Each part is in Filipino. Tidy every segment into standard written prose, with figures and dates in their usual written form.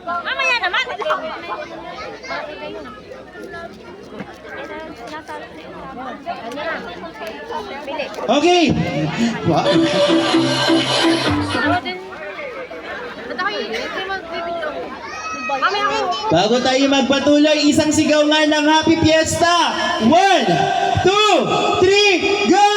Mamaya naman. Okay. Wow. Bago tayo magpatuloy, isang sigaw nga ng Happy Fiesta. 1, 2, 3, go!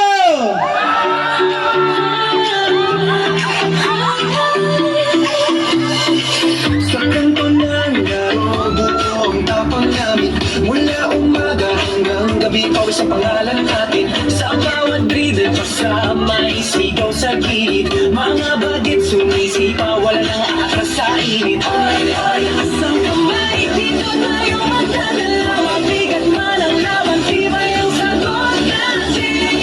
Sa kanto ng laro, buong tapang namin. Mula umaga hanggang gabi, pawis sa pangalan natin. Sa bawat breather, kasama isigaw sa gilid. Mga bagit sumisipa, wala nang aatras sa init. Ay, ay, asang kamay, dito tayo magdadala. Mabigat man ang laban, tibay ang sagot natin.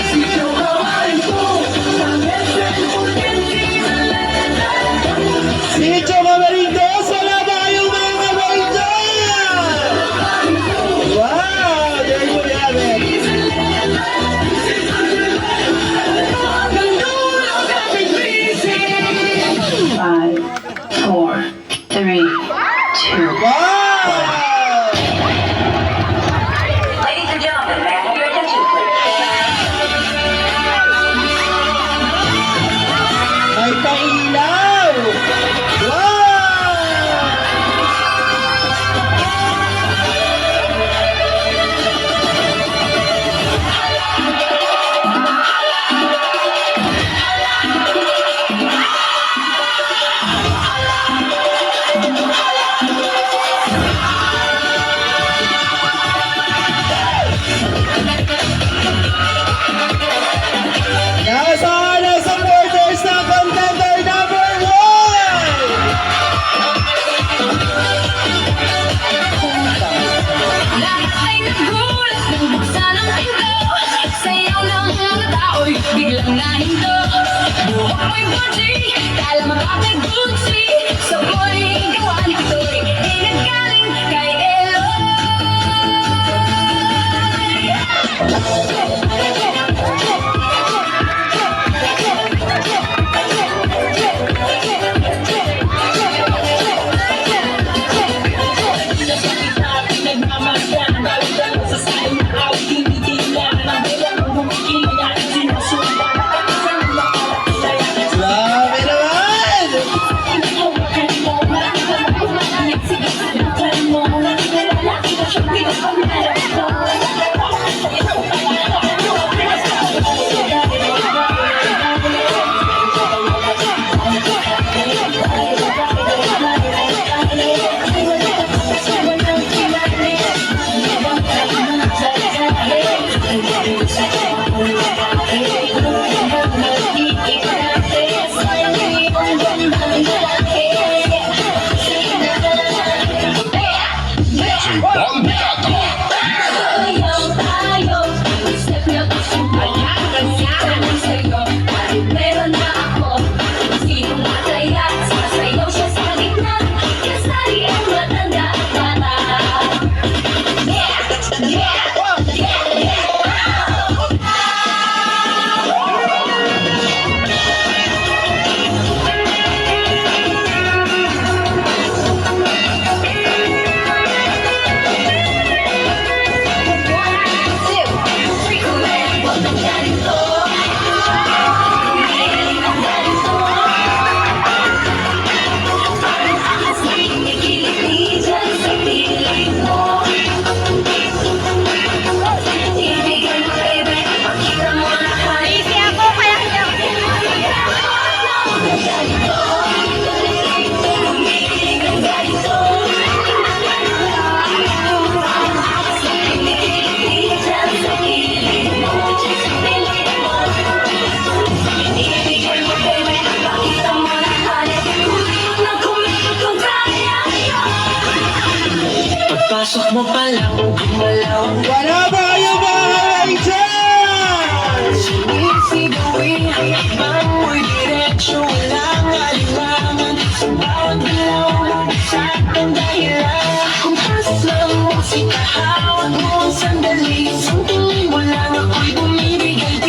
Sigaw kawain ko, pangit sa potensi sa letra. Si Choma Marindos, wala ba kayong mga kabayan? Wow! There you have it. Five, four, three, two. Wow! Ladies and gentlemen, may I have your attention, please? May pailaw! Wow! Nasa na supporters ng contender number 1! Lahat ay nagulat nang buksan ang pinto. Sayaw ng mga tao'y biglang nahinto. Buhok mo'y buji, kala makapay Gucci. Sabay gawan, ito'y inagaling kay Eloy. Grabe naman! Meron na ako, sinong mataya, sasayaw siya sa gitna, kasali ang matanda at bata. Yeah, yeah, yeah, yeah. Pagpasok mo pa lang, gumalaw. Wala ba kayong mga kabayan dyan? Sinisigawin, bango'y diretsyo, walang alimangan. Sa bawat galaw mo, sa ating dahilan. Kung pasok lang mo, sitahawag mo ang sandali. Sa tingin mo lang ako'y bumibigay.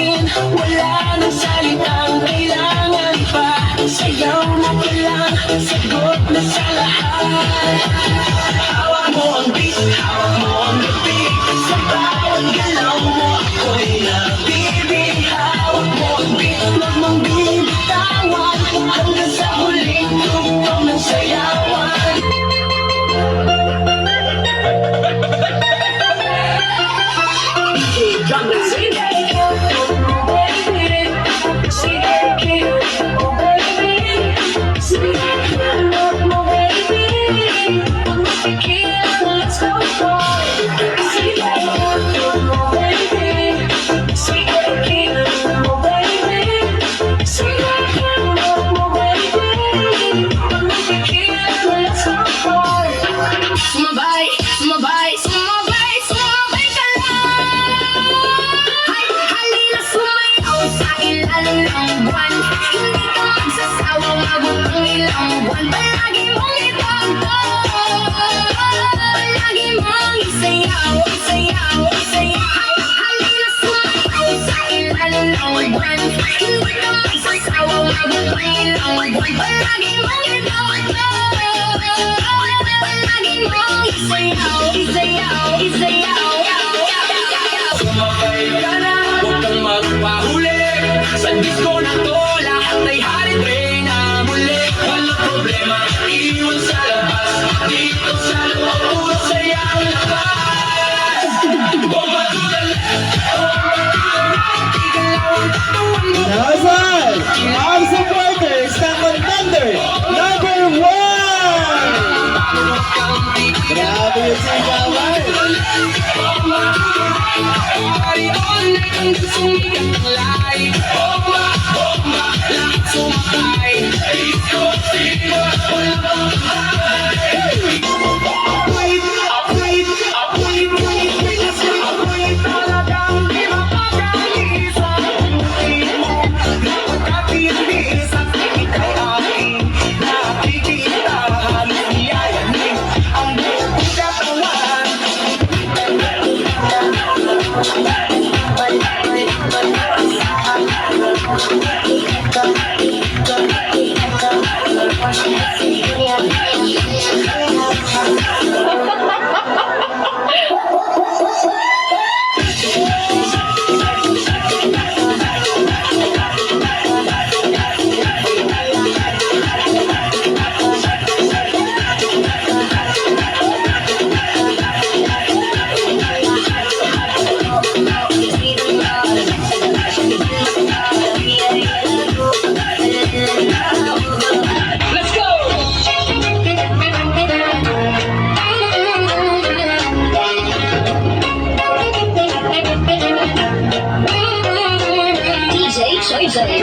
Ang buhay palagi mong itaw. Palagi mong isayaw, isayaw, isayaw. Sumakay ka na, huwag kang magpahuli. Sa disco na to, lahat ay hari na muli. Walang problema, iwan sa labas. Dito sa loob, puro saya ang labas. Bomba to the left, bomba to the right. Igalaw ang tatawan mo. Nasaan ang supporters ng contender number 1? Grabe yung sigawan. Party all night hanggang sumikat ang light. Bomba, bomba, lahat sumakay. Disco fever, walang pangkay. Wait, wait, wait, wait, wait, wait. Talagang di mapapag-isa ang buhay mo. Napagkatiis at ika'y aking nakikita. Halos niyayanin ang buong katawan. Let's go! DJ Choi Choi.